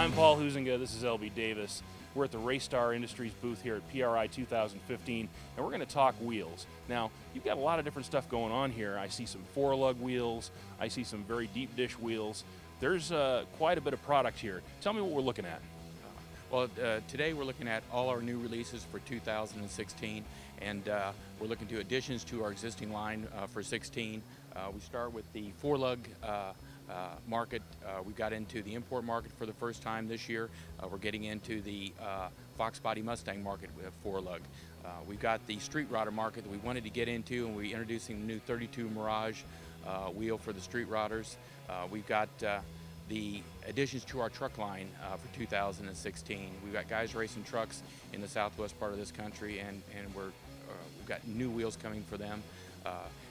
I'm Paul Huizinga, this is LB Davis. We're at the Raystar Industries booth here at PRI 2015, and we're going to talk wheels. Now, you've got a lot of different stuff going on here. I see some 4-lug wheels, I see some very deep dish wheels. There's quite a bit of product here. Tell me what we're looking at. Well, today we're looking at all our new releases for 2016, and we're looking to additions to our existing line for 16. We start with the 4-lug market. We got into the import market for the first time this year. We're getting into the Fox Body Mustang market with 4-lug. We've got the street rodder market that we wanted to get into, and we're introducing the new 32 Mirage wheel for the street rodders. We've got the additions to our truck line for 2016. We've got guys racing trucks in the southwest part of this country, and we've got new wheels coming for them.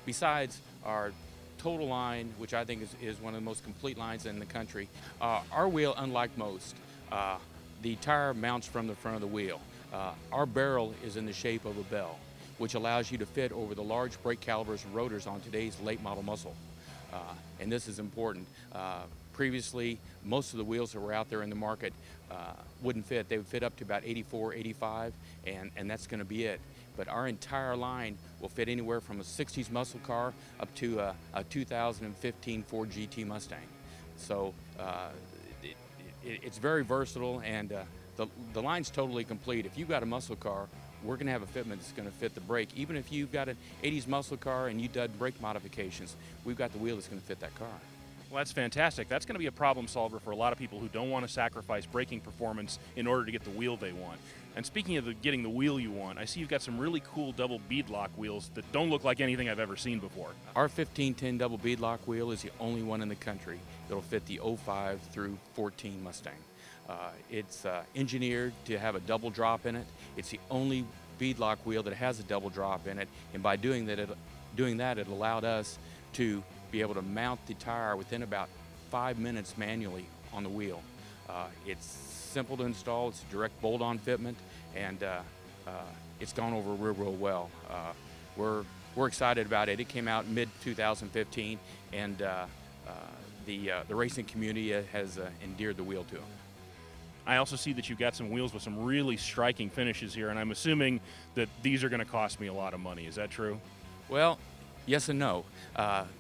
Besides our total line, which I think is one of the most complete lines in the country, our wheel, unlike most, the tire mounts from the front of the wheel. Our barrel is in the shape of a bell, which allows you to fit over the large brake calipers and rotors on today's late model muscle. And this is important. Previously, most of the wheels that were out there in the market wouldn't fit. They would fit up to about 84, 85, and that's going to be it. But our entire line will fit anywhere from a 60s muscle car up to a 2015 Ford GT Mustang. So it's very versatile, and the line's totally complete. If you've got a muscle car, we're going to have a fitment that's going to fit the brake. Even if you've got an 80s muscle car and you've done brake modifications, we've got the wheel that's going to fit that car. Well, that's fantastic. That's going to be a problem solver for a lot of people who don't want to sacrifice braking performance in order to get the wheel they want. And speaking of getting the wheel you want, I see you've got some really cool double beadlock wheels that don't look like anything I've ever seen before. Our 1510 double beadlock wheel is the only one in the country that'll fit the 05 through 14 Mustang. It's engineered to have a double drop in it. It's the only beadlock wheel that has a double drop in it, and by doing that, it allowed us to be able to mount the tire within about 5 minutes manually on the wheel. It's simple to install. It's a direct bolt-on fitment, and it's gone over real well. We're excited about it. It came out mid-2015, and the racing community has endeared the wheel to them. I also see that you've got some wheels with some really striking finishes here, and I'm assuming that these are going to cost me a lot of money. Is that true? Well, yes and no.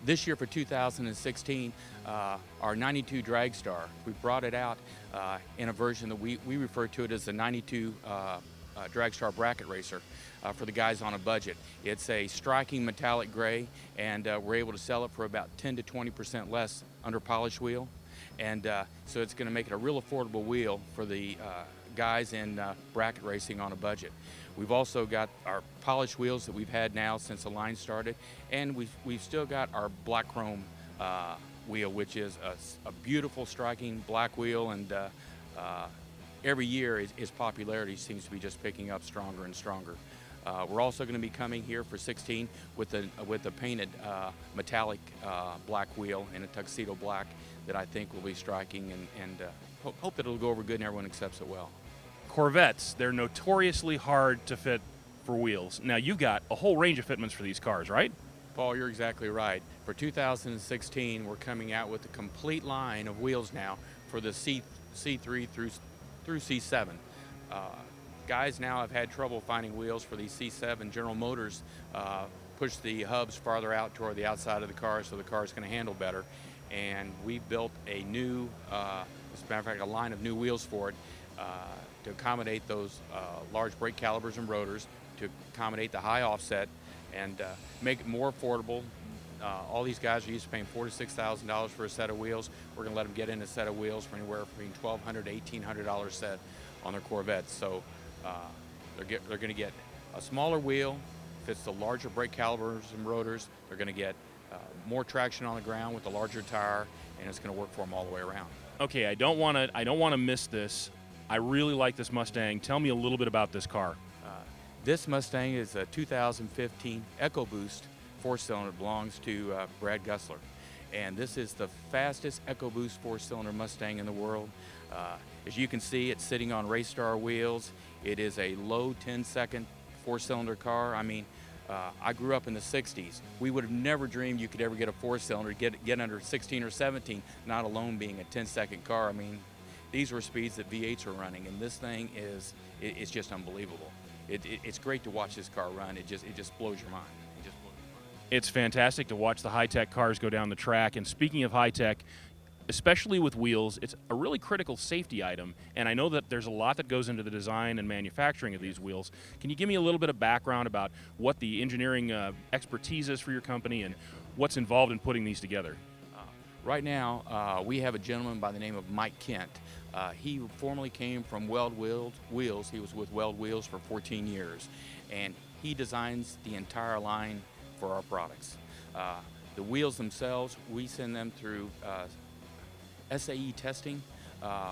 This year for 2016, our 92 Dragstar, we brought it out in a version that we refer to it as the 92 Dragstar Bracket Racer for the guys on a budget. It's a striking metallic gray, and we're able to sell it for about 10 to 20% less under polished wheel. And so it's going to make it a real affordable wheel for the guys in bracket racing on a budget. We've also got our polished wheels that we've had now since the line started, and we've still got our black chrome wheel, which is a beautiful striking black wheel, and every year its popularity seems to be just picking up stronger and stronger. We're also going to be coming here for 16 with a painted metallic black wheel in a tuxedo black that I think will be striking, and hope that it'll go over good and everyone accepts it well. Corvettes, they're notoriously hard to fit for wheels. Now, you've got a whole range of fitments for these cars, right? Paul, you're exactly right. For 2016, we're coming out with a complete line of wheels now for the C3 through C7. Guys now have had trouble finding wheels for these C7. General Motors pushed the hubs farther out toward the outside of the car so the car is going to handle better. And we built a new, as a matter of fact, a line of new wheels for it to accommodate those large brake calipers and rotors, to accommodate the high offset, and make it more affordable. All these guys are used to paying $4,000 to $6,000 for a set of wheels. We're going to let them get in a set of wheels for anywhere between $1,200 to $1,800 set on their Corvettes. So they're going to get a smaller wheel, fits the larger brake calipers and rotors. They're going to get more traction on the ground with a larger tire, and it's going to work for them all the way around. Okay, I don't want to miss this. I really like this Mustang. Tell me a little bit about this car. This Mustang is a 2015 EcoBoost 4-cylinder. Belongs to Brad Gussler, and this is the fastest EcoBoost 4-cylinder Mustang in the world. As you can see, it's sitting on Raystar wheels. It is a low 10-second 4-cylinder car. I mean, I grew up in the 60s. We would have never dreamed you could ever get a 4-cylinder, get under 16 or 17, not alone being a 10-second car. I mean, these were speeds that V8s were running, and this thing it's just unbelievable. It's great to watch this car run. It just blows your mind. It just blows your mind. It's fantastic to watch the high-tech cars go down the track. And speaking of high-tech, especially with wheels, it's a really critical safety item. And I know that there's a lot that goes into the design and manufacturing of these wheels. Can you give me a little bit of background about what the engineering expertise is for your company and what's involved in putting these together? Right now, we have a gentleman by the name of Mike Kent. He formerly came from Weld Wheels. He was with Weld Wheels for 14 years, and he designs the entire line for our products. The wheels themselves, we send them through SAE testing,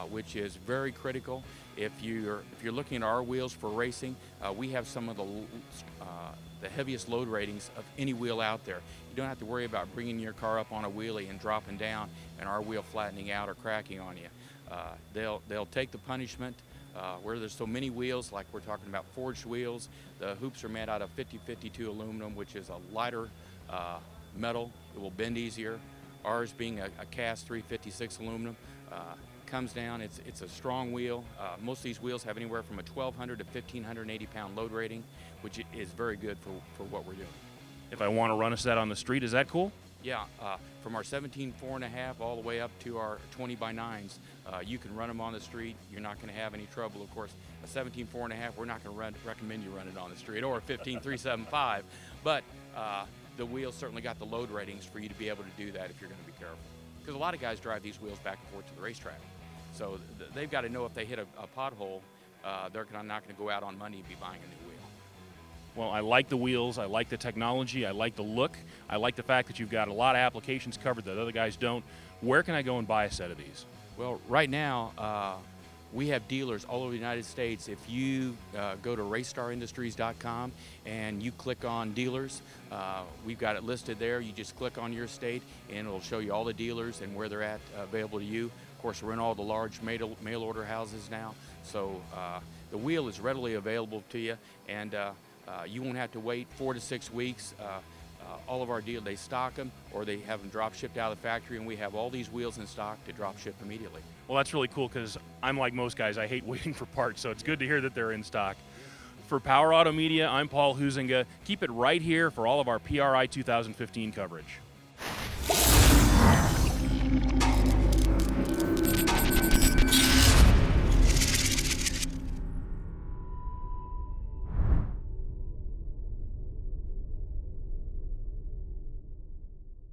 which is very critical. If you're looking at our wheels for racing, we have some of the heaviest load ratings of any wheel out there. You don't have to worry about bringing your car up on a wheelie and dropping down and our wheel flattening out or cracking on you. They'll take the punishment. Where there's so many wheels, like we're talking about forged wheels, the hoops are made out of 5052 aluminum, which is a lighter metal. It will bend easier. Ours being a cast 356 aluminum, comes down. It's a strong wheel. Most of these wheels have anywhere from a 1,200 to 1,580 pound load rating, which is very good for what we're doing. If I want to run a set on the street, is that cool? Yeah, from our 17 4.5 all the way up to our 20 by 9s, you can run them on the street. You're not going to have any trouble. Of course, a 17 4.5, we're not going to recommend you run it on the street, or a 15 375, but the wheels certainly got the load ratings for you to be able to do that if you're going to be careful. Because a lot of guys drive these wheels back and forth to the racetrack. So they've got to know if they hit a pothole, they're not going to go out on Monday and be buying a new wheel. Well, I like the wheels, I like the technology, I like the look, I like the fact that you've got a lot of applications covered that other guys don't. Where can I go and buy a set of these? Well, right now, we have dealers all over the United States. If you go to racestarindustries.com and you click on dealers, we've got it listed there. You just click on your state and it'll show you all the dealers and where they're at available to you. Of course, we're in all the large mail order houses now, so the wheel is readily available to you, and you won't have to wait 4 to 6 weeks. All of our dealers, they stock them or they have them drop shipped out of the factory, and we have all these wheels in stock to drop ship immediately. Well, that's really cool because I'm like most guys, I hate waiting for parts, so it's good to hear that they're in stock. For Power Automedia, I'm Paul Huizinga. Keep it right here for all of our PRI 2015 coverage.